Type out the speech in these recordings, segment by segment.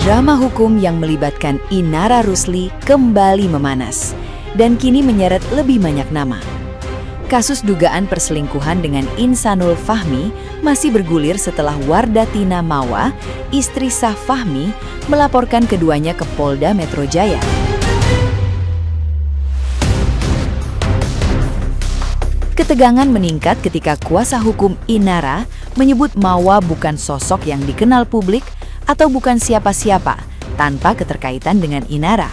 Drama hukum yang melibatkan Inara Rusli kembali memanas dan kini menyeret lebih banyak nama. Kasus dugaan perselingkuhan dengan Insanul Fahmi masih bergulir setelah Wardatina Mawa, istri sah Fahmi, melaporkan keduanya ke Polda Metro Jaya. Ketegangan meningkat ketika kuasa hukum Inara menyebut Mawa bukan sosok yang dikenal publik atau bukan siapa-siapa tanpa keterkaitan dengan Inara.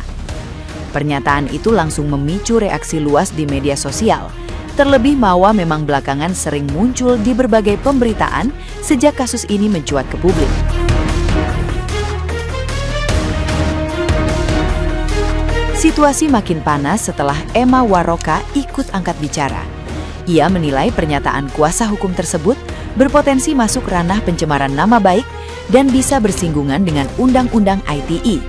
Pernyataan itu langsung memicu reaksi luas di media sosial. Terlebih Mawa memang belakangan sering muncul di berbagai pemberitaan sejak kasus ini mencuat ke publik. Situasi makin panas setelah Emma Waroka ikut angkat bicara. Ia menilai pernyataan kuasa hukum tersebut berpotensi masuk ranah pencemaran nama baik dan bisa bersinggungan dengan Undang-Undang ITE.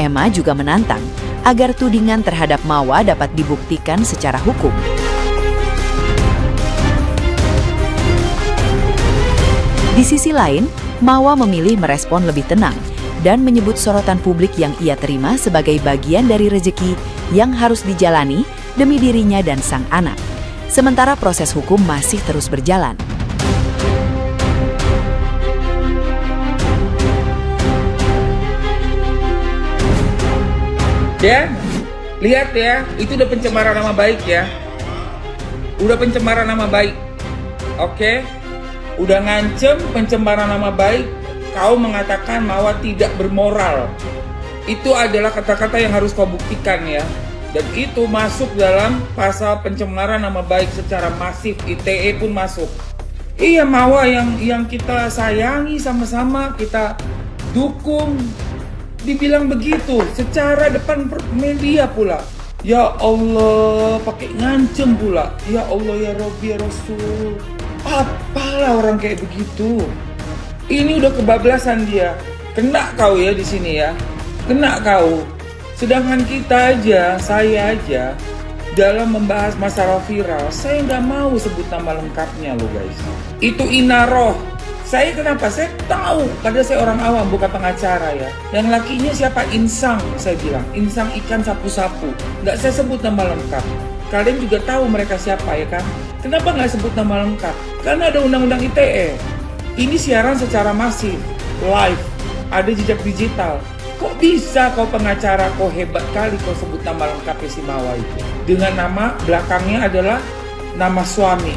Emma juga menantang agar tudingan terhadap Mawa dapat dibuktikan secara hukum. Di sisi lain, Mawa memilih merespon lebih tenang dan menyebut sorotan publik yang ia terima sebagai bagian dari rezeki yang harus dijalani demi dirinya dan sang anak. Sementara proses hukum masih terus berjalan. Ya, lihat ya, itu udah pencemaran nama baik ya. Udah pencemaran nama baik. Oke? Udah ngancem pencemaran nama baik, kau mengatakan Mawa tidak bermoral. Itu adalah kata-kata yang harus kau buktikan ya. Dan itu masuk dalam pasal pencemaran nama baik secara masif, ITE pun masuk. Iya, Mawa yang kita sayangi sama-sama, kita dukung, dibilang begitu secara depan media pula. Ya Allah, pakai ngancem pula. Ya Allah, ya Rabbi, ya Rasul. Apalah orang kayak begitu. Ini udah kebablasan dia. Kena kau ya di sini ya. Kena kau. Sedangkan kita aja, saya aja dalam membahas masalah viral, saya nggak mau sebut nama lengkapnya loh guys. Itu Inaroh. Saya kenapa? Saya tahu, padahal saya orang awam bukan pengacara ya. Yang lakinya siapa? Insang, saya bilang. Insang ikan sapu-sapu. Nggak saya sebut nama lengkap. Kalian juga tahu mereka siapa ya kan? Kenapa nggak sebut nama lengkap? Karena ada Undang-Undang ITE. Ini siaran secara masif, live, ada jejak digital. Kok bisa kau pengacara, kau hebat kali kau sebut nama lengkapnya si Mawa itu. Dengan nama belakangnya adalah nama suami.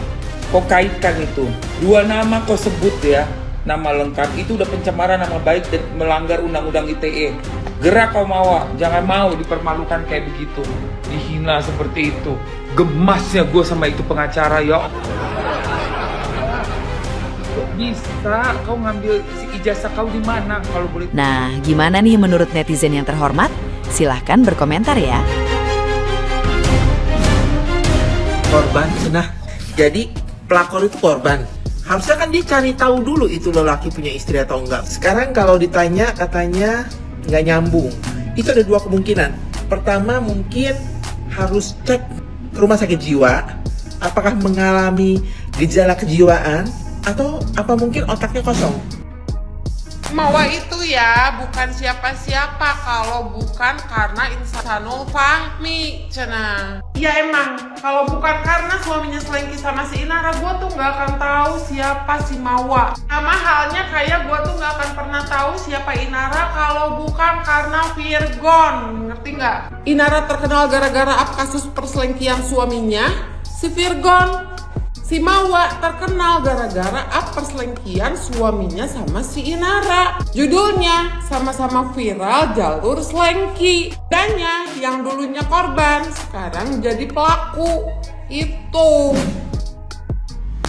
Kau kaitkan itu. Dua nama kau sebut ya, nama lengkap. Itu udah pencemaran nama baik dan melanggar Undang-Undang ITE. Gerak kau Mawa, jangan mau dipermalukan kayak begitu. Dihina seperti itu. Gemasnya gue sama itu pengacara ya. Kok bisa kau ngambil si ijazah kau di mana kalau boleh? Nah, gimana nih menurut netizen yang terhormat? Silahkan berkomentar ya. Korban, nah jadi pelakor itu korban. Harusnya kan dia cari tahu dulu itu lelaki punya istri atau enggak. Sekarang kalau ditanya katanya nggak nyambung. Itu ada dua kemungkinan. Pertama mungkin harus cek ke rumah sakit jiwa, apakah mengalami gejala kejiwaan atau apa mungkin otaknya kosong. Mawa itu ya bukan siapa-siapa kalau bukan karena Insanul Fahmi, Cena. Ya emang, kalau bukan karena suaminya selingkuh sama si Inara, gue tuh nggak akan tahu siapa si Mawa. Sama halnya kayak gue tuh nggak akan pernah tahu siapa Inara kalau bukan karena Virgon, ngerti nggak? Inara terkenal gara-gara apa kasus perselingkuhan suaminya, si Virgon. Si Mawa terkenal gara-gara perselingkuhan suaminya sama si Inara. Judulnya sama-sama viral jalur selengki. Dannya yang dulunya korban sekarang jadi pelaku. Itu.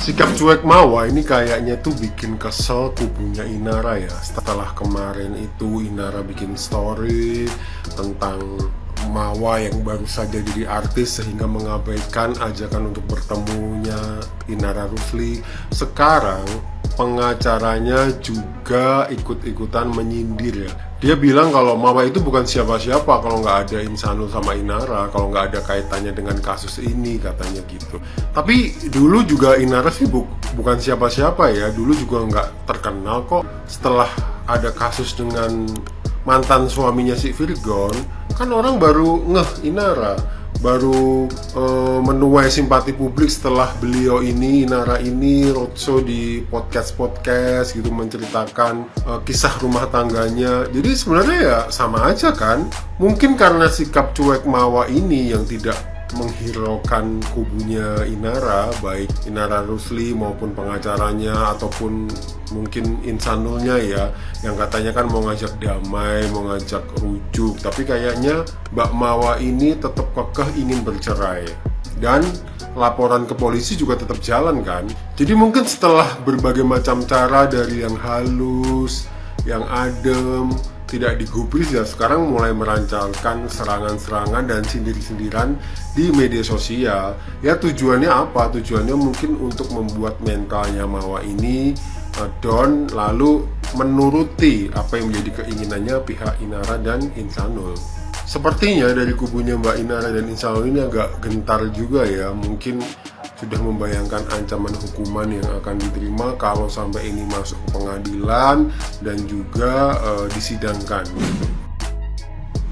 Sikap cuek Mawa ini kayaknya tuh bikin kesel kubunya Inara ya. Setelah kemarin itu Inara bikin story tentang Mawa yang baru saja jadi artis sehingga mengabaikan ajakan untuk bertemunya Inara Rusli. Sekarang pengacaranya juga ikut-ikutan menyindir ya. Dia bilang kalau Mawa itu bukan siapa-siapa kalau nggak ada Insanul sama Inara, kalau nggak ada kaitannya dengan kasus ini, katanya gitu. Tapi dulu juga Inara sih bukan siapa-siapa ya, dulu juga nggak terkenal kok. Setelah ada kasus dengan mantan suaminya si Virgon, kan orang baru ngeh Inara, baru menuai simpati publik setelah beliau ini, Inara ini roadshow di podcast gitu, menceritakan kisah rumah tangganya. Jadi sebenarnya ya sama aja kan. Mungkin karena sikap cuek Mawa ini yang tidak menghiraukan kubunya Inara, baik Inara Rusli maupun pengacaranya ataupun mungkin Insanulnya ya, yang katanya kan mau ngajak damai, mau ngajak rujuk, tapi kayaknya Mbak Mawa ini tetap kekeh ingin bercerai dan laporan ke polisi juga tetap jalan kan. Jadi mungkin setelah berbagai macam cara dari yang halus, yang adem, tidak digubris, ya sekarang mulai melancarkan serangan-serangan dan sindir-sindiran di media sosial. Ya tujuannya apa? Tujuannya mungkin untuk membuat mentalnya Mawa ini down, lalu menuruti apa yang menjadi keinginannya pihak Inara dan Insanul. Sepertinya dari kubunya Mbak Inara dan Insanul ini agak gentar juga ya, mungkin sudah membayangkan ancaman hukuman yang akan diterima kalau sampai ini masuk ke pengadilan dan juga disidangkan.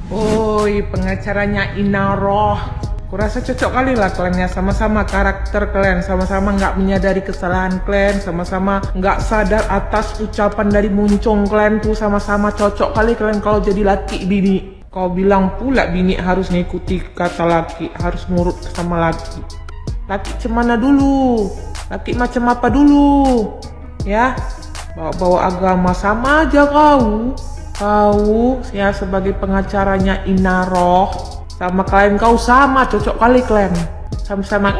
Oi, pengacaranya Inaroh. Kurasa cocok kali lah kalian ya, sama-sama karakter kalian, sama-sama nggak menyadari kesalahan kalian, sama-sama nggak sadar atas ucapan dari muncung kalian tuh, sama-sama cocok kali kalian kalau jadi laki bini. Kau bilang pula bini harus ngikuti kata laki, harus nurut sama laki. Laki cemana dulu? Laki macam apa dulu? Ya, bawa-bawa agama sama aja kau. Kau ya sebagai pengacaranya Inaroh sama klien kau sama, cocok kali klien. Sama-sama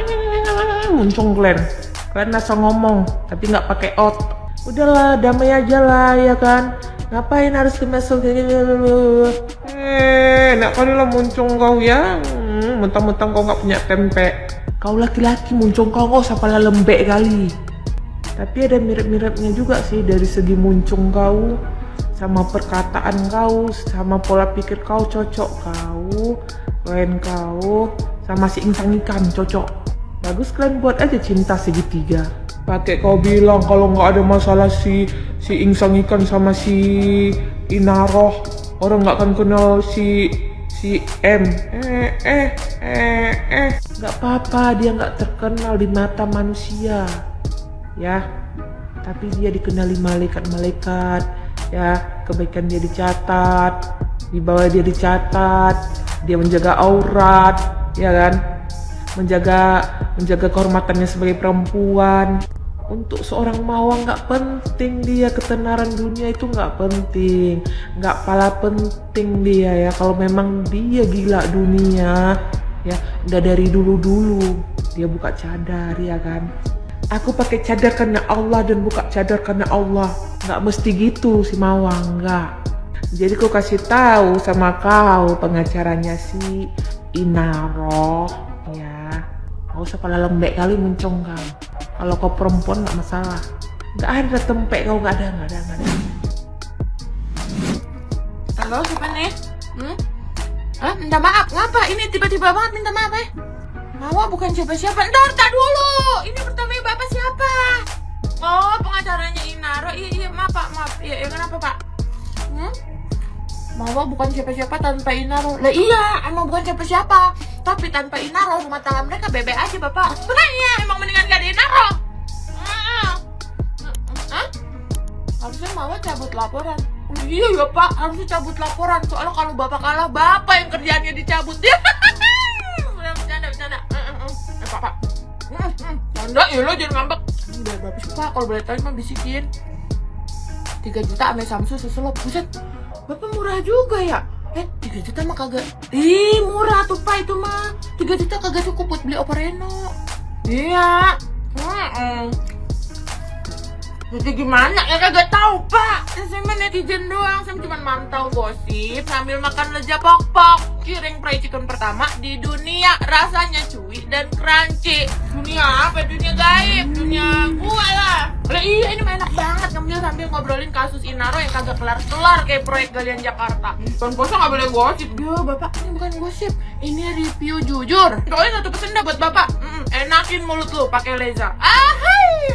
muncung klien. Klien asal ngomong tapi nggak pakai out. Udahlah, damai aja lah ya kan. Ngapain harus dimasuk enak kali lah muncung kau ya. Mentang-mentang kau nggak punya tempe. Kau laki-laki muncung kau nggak usah pala lembek kali. Tapi ada mirip-miripnya juga sih dari segi muncung kau, sama perkataan kau, sama pola pikir kau cocok kau, klien kau, sama si insang ikan cocok. Bagus kalian buat aja cinta segitiga. Pakai kau bilang kalau nggak ada masalah si insang ikan sama si Inaroh, orang nggak akan kenal si M. Nggak apa-apa, dia nggak terkenal di mata manusia, ya. Tapi dia dikenali malaikat-malaikat, ya. Kebaikan dia dicatat, di bawah dia dicatat, dia menjaga aurat, ya kan? Menjaga kehormatannya sebagai perempuan. Untuk seorang Mawa nggak penting dia, ketenaran dunia itu nggak penting, nggak pala penting dia ya. Kalau memang dia gila dunia ya, udah dari dulu dia buka cadar ya kan. Aku pakai cadar karena Allah dan buka cadar karena Allah. Nggak mesti gitu si Mawa, nggak. Jadi aku kasih tahu sama kau pengacaranya si Inaroh ya, nggak usah pada lembek kali muncung kau. Kalau kau perempuan nggak masalah, nggak ada tempe kau, nggak ada. Halo, siapa nih? Minta maaf, ngapa? Ini tiba-tiba banget minta maaf ya? Mawa bukan siapa-siapa. Ntar dulu. Ini pertamanya bapak siapa? Oh, pengacaranya Inaro. Iya, maaf pak. Iya, kenapa pak? Mawa bukan siapa-siapa tanpa Inaro. Lah iya, emang bukan siapa-siapa. Tapi tanpa Inaro rumah tangga mereka bebe aja bapak. Iya, emang mendingan gak ada Inaro. Harusnya Mawa cabut laporan. Iya ya pak, harusnya cabut laporan. Soalnya kalau bapak kalah, bapak yang kerjaannya dicabut. Bercanda. Pak. Canda ya lo, jangan ngambek. Udah berapa sih pak, kalau boleh tahu mah bisikin. 3 juta ame Samsu susul. Buset, bapak murah juga ya. 3 juta mah kagak. Murah tuh pak itu mah. 3 juta kagak cukup buat beli Oppo Reno. Iya. Jadi gimana ya, kagak tahu pak. Saya mah netizen doang, saya cuma mantau gosip sambil makan leja pok-pok. Kiring fried chicken pertama di dunia, rasanya cuy dan crunchy. Dunia apa? Dunia gaib, dunia gua lah. Iya, ini mah enak banget ngambil sambil ngobrolin kasus Inaro yang kagak kelar-kelar kayak proyek galian Jakarta. Kan kosong nggak boleh gosip. Yo bapak, ini bukan gosip, ini review jujur. Doain satu pesen dah buat bapak. Enakin mulut lu pakai laser. Hai.